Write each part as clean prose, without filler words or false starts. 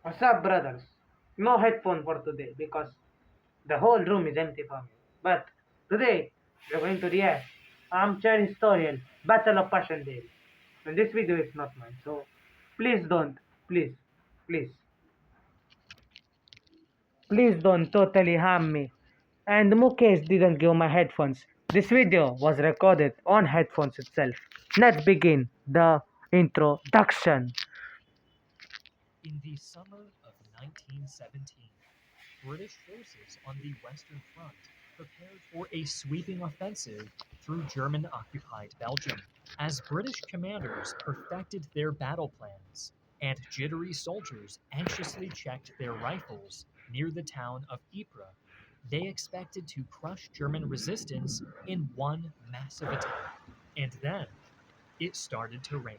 What's up, brothers? No headphone for today because the whole room is empty for me. But today we're going to react Armchair Historian Battle of Pashandale. And this video is not mine, so please don't, please, please, please don't totally harm me. And Mukesh didn't give my headphones. This video was recorded on headphones itself. Let's begin the introduction. In the summer of 1917, British forces on the Western Front prepared for a sweeping offensive through German-occupied Belgium. As British commanders perfected their battle plans and jittery soldiers anxiously checked their rifles near the town of Ypres, they expected to crush German resistance in one massive attack. And then it started to rain.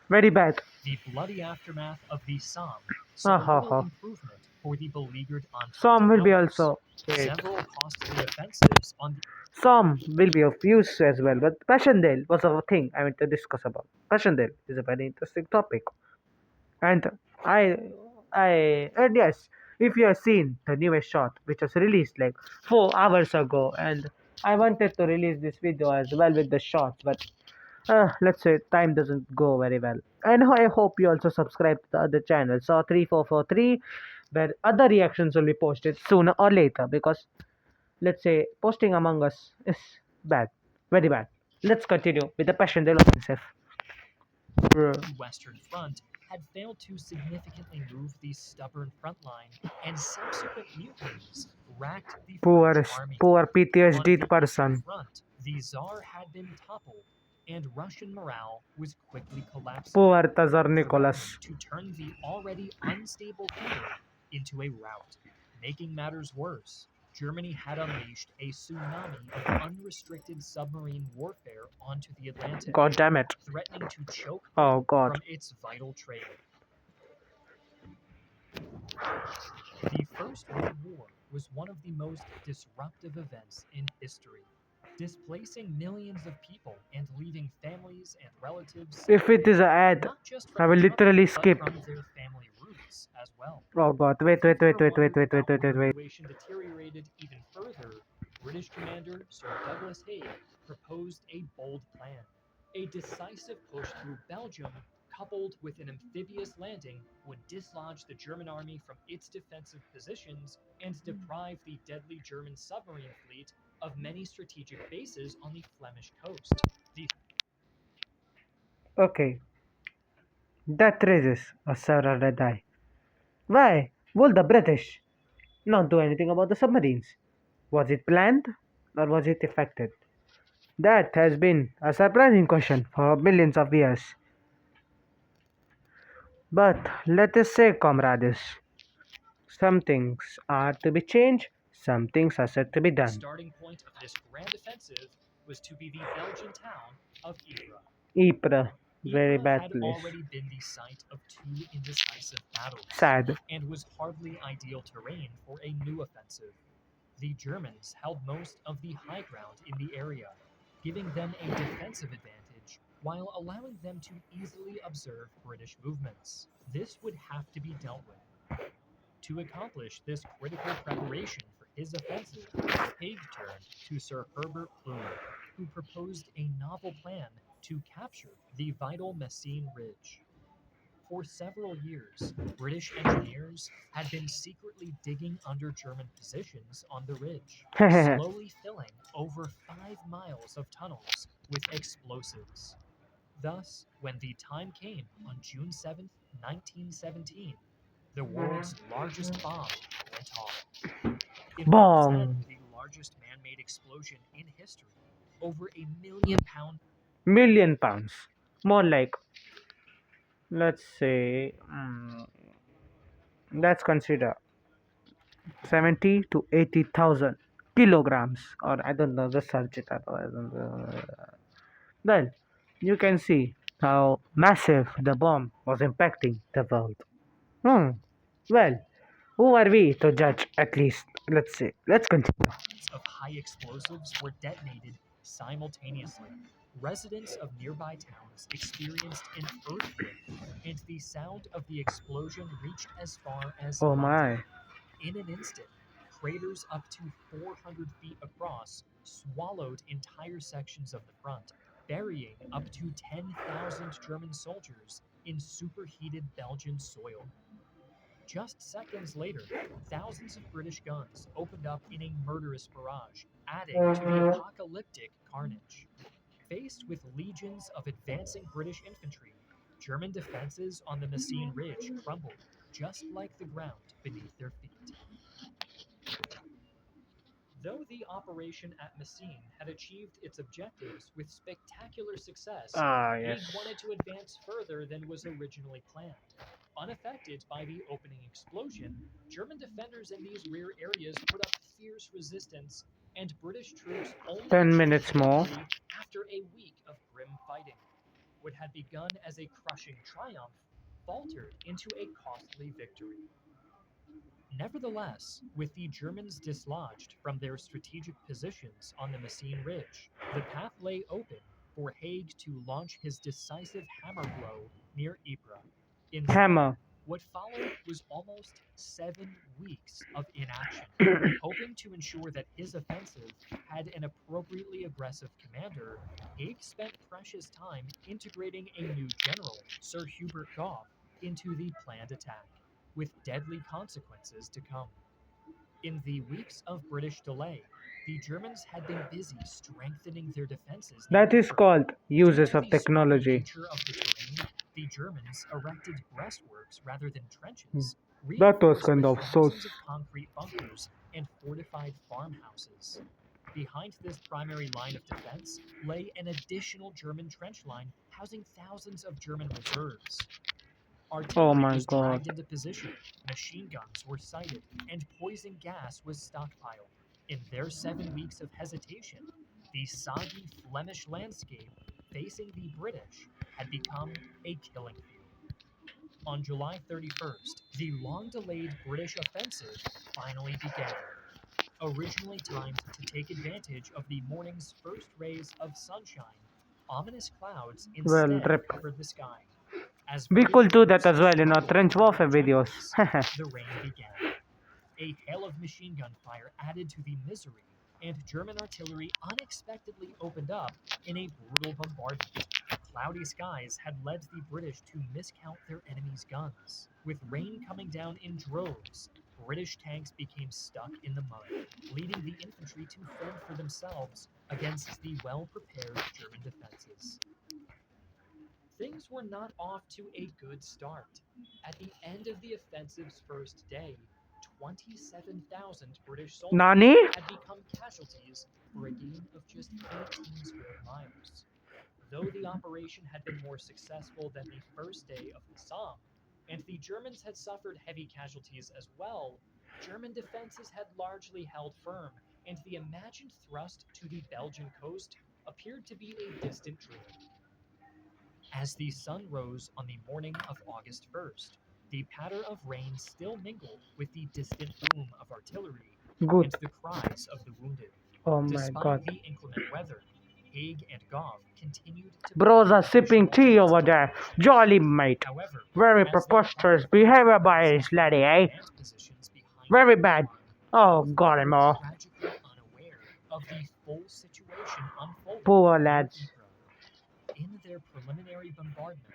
Very bad. The bloody aftermath of the Somme Ha saw ha little ha. improvement for the beleaguered Some Entente will be nobles. also. Wait. Several costly offensives on the Some will be of use as well, but Passchendaele was a thing I want to discuss about. Passchendaele is a very interesting topic, and I, and yes, if you have seen the newest shot, which was released like 4 hours ago, and I wanted to release this video as well with the shots, but let's say time doesn't go very well. And I hope you also subscribe to the other channel, so 3443, where other reactions will be posted sooner or later because let's say posting among us is bad, very bad. Let's continue with the passion they offensive. Western Front had failed to significantly move the stubborn front line, and subsequent mutinies racked the Poor, French army. poor On PTSD the Eastern person. Front, the Tsar had been toppled, and Russian morale was quickly collapsing, Poor Tazar threatening Nicholas. to turn the already unstable kingdom into a rout. Making matters worse, Germany had unleashed a tsunami of unrestricted submarine warfare onto the Atlantic, God damn it. threatening to choke Oh Britain God. from its vital trade. The First World War was one of the most disruptive events in history, displacing millions of people and leaving families and relatives If it is separated, an ad, not just I from will each other, literally but skip. from their family roots as well. Oh God. Wait, If wait, you've wait, ever wait, wait, wondered wait, wait, how wait, the wait, wait. situation deteriorated even further, British commander Sir Douglas Haig proposed a bold plan. A decisive push through Belgium, coupled with an amphibious landing, would dislodge the German army from its defensive positions and deprive the deadly German submarine fleet of many strategic bases on the Flemish coast. The Okay. That raises a several red eye. Why would the British not do anything about the submarines? Was it planned or was it effected? That has been a surprising question for millions of years. But let us say, comrades, some things are to be changed, some things are said to be done. starting point of this grand offensive was to be the Belgian town of Ypres. Ypres, very Ypres bad had place. already been the site of two indecisive battles Sad. and was hardly ideal terrain for a new offensive. The Germans held most of the high ground in the area, giving them a defensive advantage while allowing them to easily observe British movements. This would have to be dealt with. To accomplish this critical preparation for his offensive, Haig turned to Sir Herbert Plume, who proposed a novel plan to capture the vital Messines Ridge. For several years, British engineers had been secretly digging under German positions on the ridge, slowly filling over 5 miles of tunnels with explosives. Thus, when the time came on June 7th, 1917, the world's largest bomb went off. In what was then Bong. the largest man-made explosion in history, over £1 million. £1 million. More like, let's say, let's consider 70 to 80,000 kilograms, or I don't know, just search it up. I don't know. Well, you can see how massive the bomb was impacting the world. Hmm. Well, who are we to judge at least? Let's continue. Of high explosives were detonated simultaneously. Residents of nearby towns experienced an earthquake, and the sound of the explosion reached as far as Oh London. my. In an instant, craters up to 400 feet across swallowed entire sections of the front, burying up to 10,000 German soldiers in superheated Belgian soil. Just seconds later, thousands of British guns opened up in a murderous barrage, adding to the apocalyptic carnage. Faced with legions of advancing British infantry, German defenses on the Messines Ridge crumbled, just like the ground beneath their feet. Though the operation at Messines had achieved its objectives with spectacular success, Ah, Haig yes. wanted to advance further than was originally planned. Unaffected by the opening explosion, German defenders in these rear areas put up fierce resistance, and British troops only 10 achieved minutes more. victory after a week of grim fighting. What had begun as a crushing triumph faltered into a costly victory. Nevertheless, with the Germans dislodged from their strategic positions on the Messines Ridge, the path lay open for Haig to launch his decisive hammer blow near Ypres. Instead, Hammer. what followed was almost 7 weeks of inaction. Hoping to ensure that his offensive had an appropriately aggressive commander, Haig spent precious time integrating a new general, Sir Hubert Gough, into the planned attack, with deadly consequences to come. In the weeks of British delay, the Germans had been busy strengthening their defenses near That is Ypres. called Due uses to of the swampy technology. nature of the terrain, the Germans erected breastworks rather than Hmm. trenches, That was reinforced kind with of so. thousands of concrete bunkers and fortified farmhouses. Behind this primary line of defense lay an additional German trench line housing thousands of German reserves. Oh Artillery my was god. dragged into position, machine guns were sighted, and poison gas was stockpiled. In their 7 weeks of hesitation, the soggy Flemish landscape facing the British had become a killing field. On July 31st, the long delayed British offensive finally began. Originally timed to take advantage of the morning's first rays of sunshine, ominous clouds Well, instead rip. covered the sky. As We British could do that troops as well in our struggled trench for their warfare videos. objectives, the rain began. A hail of machine gun fire added to the misery, and German artillery unexpectedly opened up in a brutal bombardment. Cloudy skies had led the British to miscount their enemy's guns. With rain coming down in droves, British tanks became stuck in the mud, leading the infantry to fend for themselves against the well prepared German defenses. Things were not off to a good start. At the end of the offensive's first day, 27,000 British soldiers Nani? had become casualties for a gain of just 18 square miles. Though the operation had been more successful than the first day of the Somme, and the Germans had suffered heavy casualties as well, German defenses had largely held firm, and the imagined thrust to the Belgian coast appeared to be a distant dream. As the sun rose on the morning of August 1st, the patter of rain still mingled with the distant boom of artillery Good. and the cries of the wounded. Oh my Despite god. the inclement weather, Haig and Gough continued to Bros plan are sipping additional tea over offensive there. operations. Jolly mate. However, Very as their preposterous primary behavior by defenses his were lady, in eh? command positions behind the Very Ypres bad. line, Oh, both got men him were all. tragically unaware of the full situation unfolding Poor near lads. Ypres. In their preliminary bombardment,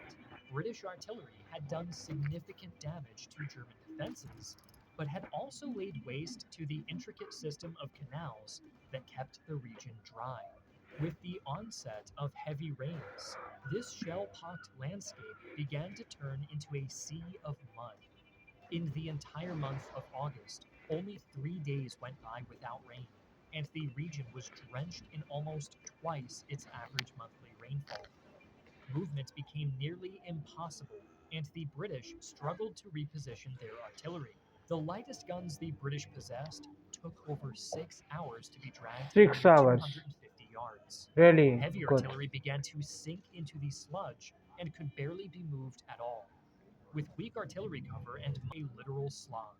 British artillery had done significant damage to German defenses, but had also laid waste to the intricate system of canals that kept the region dry. With the onset of heavy rains, this shell pocked landscape began to turn into a sea of mud. In the entire month of August, only 3 days went by without rain, and the region was drenched in almost twice its average monthly rainfall. Movement became nearly impossible, and the British struggled to reposition their artillery. The lightest guns the British possessed took over 6 hours to be dragged Six nearly hours. 250 yards. Really Heavy good. artillery began to sink into the sludge and could barely be moved at all, with weak artillery cover and a literal slog.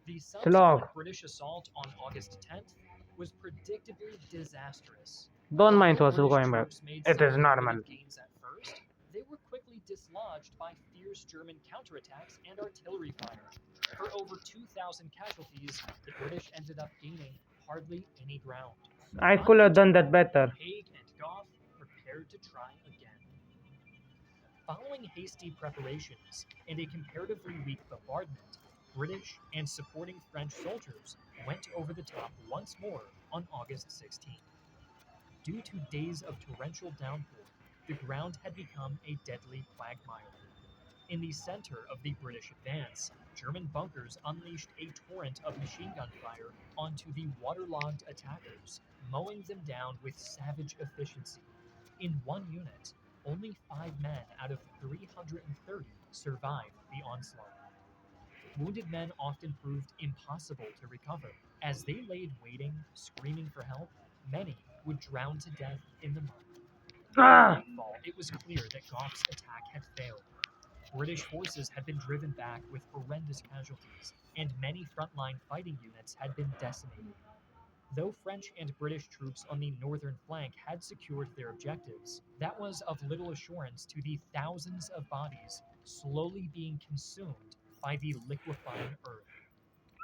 The Slog. subsequent British assault on August 10th was predictably disastrous. Don't mind Although what's British going back. troops made It some is normal. limited gains at first, they were quickly dislodged by fierce German counterattacks and artillery fire. For over 2,000 casualties, the British ended up gaining hardly any ground. I could have done that Undeterred, better. Haig and Gough prepared to try again. Following hasty preparations and a comparatively weak bombardment, British and supporting French soldiers went over the top once more on August 16th. Due to days of torrential downpour, the ground had become a deadly quagmire. In the center of the British advance, German bunkers unleashed a torrent of machine gun fire onto the waterlogged attackers, mowing them down with savage efficiency. In one unit, only 5 men out of 330 survived the onslaught. Wounded men often proved impossible to recover. As they laid waiting, screaming for help, many would drown to death in the mud. By Ah! nightfall, it was clear that Gough's attack had failed. British forces had been driven back with horrendous casualties, and many frontline fighting units had been decimated. Though French and British troops on the northern flank had secured their objectives, that was of little assurance to the thousands of bodies slowly being consumed by the liquefying earth.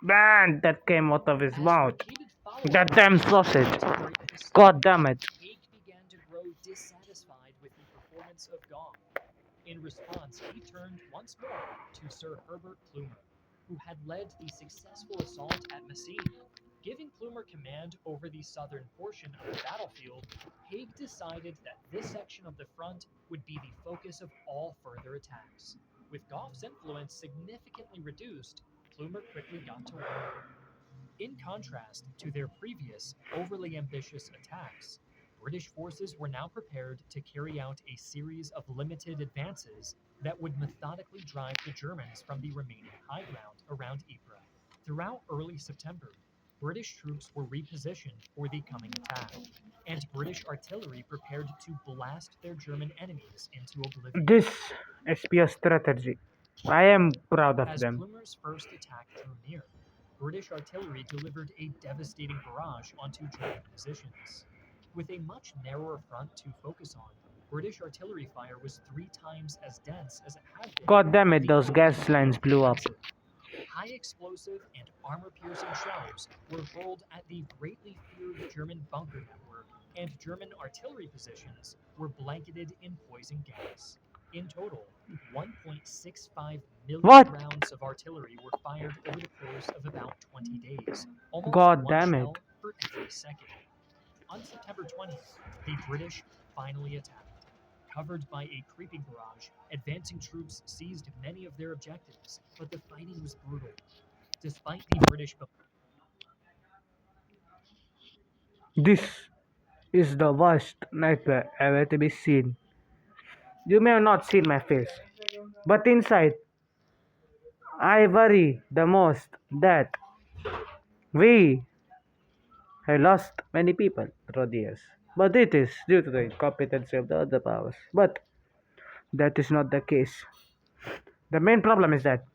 Man, that came out of his As mouth. repeated That follow-up damn attacks sausage. failed to break the God siege, damn it. Haig began to grow dissatisfied with the performance of Gaunt. In response, he turned once more to Sir Herbert Plumer, who had led the successful assault at Messines. Giving Plumer command over the southern portion of the battlefield, Haig decided that this section of the front would be the focus of all further attacks. With Gough's influence significantly reduced, Plumer quickly got to work. In contrast to their previous overly ambitious attacks, British forces were now prepared to carry out a series of limited advances that would methodically drive the Germans from the remaining high ground around Ypres. Throughout early September, British troops were repositioned for the coming attack, and British artillery prepared to blast their German enemies into oblivion. This SPS strategy. I am proud of As them. Plumer's first attack drew near, British artillery delivered a devastating barrage onto German positions. With a much narrower front to focus on, British artillery fire was 3 times as dense as it had been God damn in it, the those gas opening lines part of the blew up. offensive. High explosive and armor piercing shells were hurled at the greatly feared German bunker network, and German artillery positions were blanketed in poison gas. In total, 1.65 million What? rounds of artillery were fired over the course of about 20 days, almost God one damn it. shell for every second. On September 20th, the British finally attacked. Covered by a creeping barrage, advancing troops seized many of their objectives, but the fighting was brutal. Despite the British This is the worst nightmare ever to be seen. You may have not seen my face, but inside, I worry the most that we have lost many people through the years. But it is due to the incompetency of the other powers. But that is not the case. The main problem is that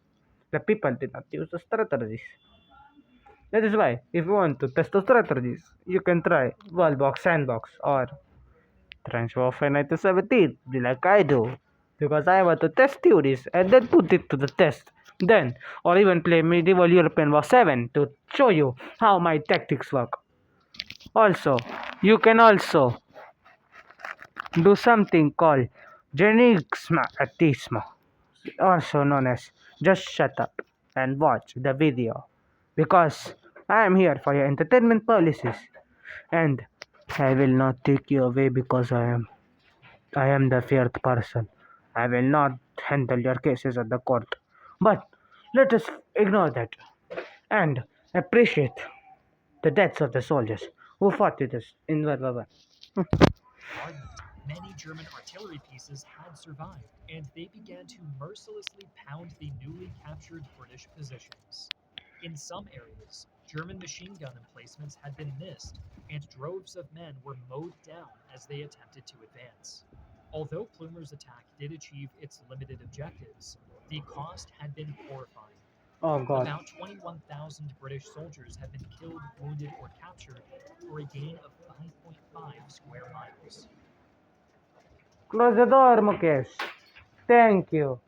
the people did not use the strategies. That is why, if you want to test the strategies, you can try Wallbox Sandbox or Trench Warfare 1917, be like I do. Because I want to test theories and then put it to the test. Then, or even play Medieval European War 7 to show you how my tactics work. Also, you can also do something called Genixmatismo, also known as just shut up and watch the video. Because I am here for your entertainment policies and I will not take you away because I am the feared person. I will not handle your cases at the court. But let us ignore that and appreciate the deaths of the soldiers who fought with us in World War I. bombardment, many German artillery pieces had survived, and they began to mercilessly pound the newly captured British positions. In some areas, German machine gun emplacements had been missed, and droves of men were mowed down as they attempted to advance. Although Plumer's attack did achieve its limited objectives, the cost had been horrifying. Oh God. About 21,000 British soldiers have been killed, wounded, or captured for a gain of 5.5 square miles. Close the door, Mukesh. Thank you.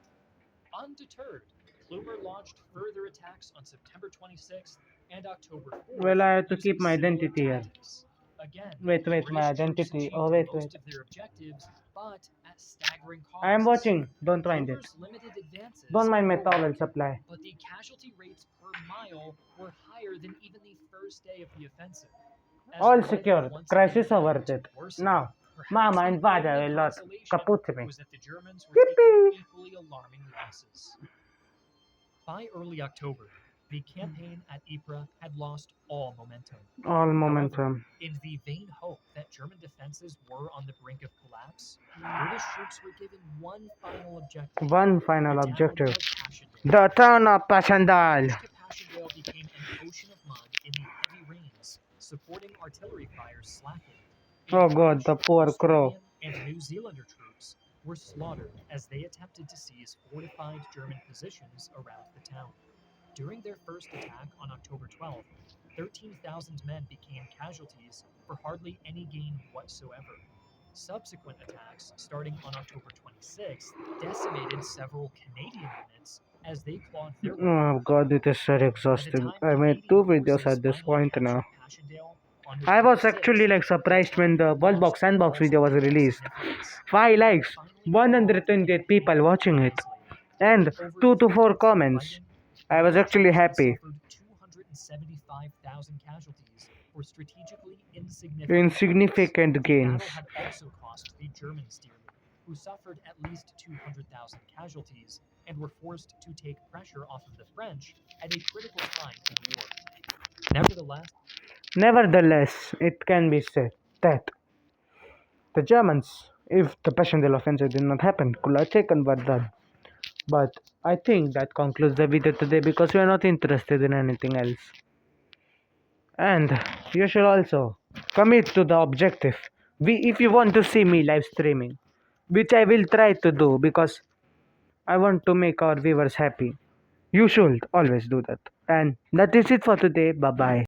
Undeterred, Plumer launched further attacks on September 26th and October 4th Well, I have to using keep my similar identity here. tactics. Again, Wait, my British troops identity. Oh, achieved wait. most of their objectives, but at staggering I am costs. watching. Don't mind it. Plumer's limited advances Don't mind my were towel working, supply. but the casualty rates per mile were higher than even the first day of the offensive. As All weather secured. once again Crisis began averted. to worsen, Now, perhaps Mama the and Father only will not consolation kaput me. was that the Germans were taking Yippee! equally alarming losses. By early October, the campaign at Ypres had lost all momentum. All However, momentum. in the vain hope that German defenses were on the brink of collapse, British troops were given one final objective: One the final town objective. of Passchendaele. The town of The Pashandale. approach to Passchendaele became an ocean of mud in the heavy rains, supporting artillery fire slackened, and Oh God, British, the poor crow. Australian, and New Zealander troops were slaughtered as they attempted to seize fortified German positions around the town. During their first attack on October 12th, 13,000 men became casualties for hardly any gain whatsoever. Subsequent attacks, starting on October 26th, decimated several Canadian units as they clawed their way Oh back. God, it is so By the exhausting. time I made Canadian 2 videos forces at this finally point now. captured Passchendaele on I November was actually 6th, like the surprised town when the had Wallbox lost Sandbox all video was strategic released. significance 5 and had likes, finally been involved in a 128 people painful watching few it, days later. and Over 2 to 3 4 months of comments. fighting, I was both actually teams happy. suffered 275,000 casualties for strategically insignificant fights. Insignificant The gains. battle had also cost the Germans dearly, who suffered at least 200,000 casualties and were forced to take pressure off of the French at a critical time in the war. Nevertheless, it can be said that the Germans, if the Passchendaele offensive did not happen, could have taken Verdun. But I think that concludes the video today because we are not interested in anything else. And you should also commit to the objective. If you want to see me live streaming, which I will try to do because I want to make our viewers happy, you should always do that. And that is it for today. Bye bye.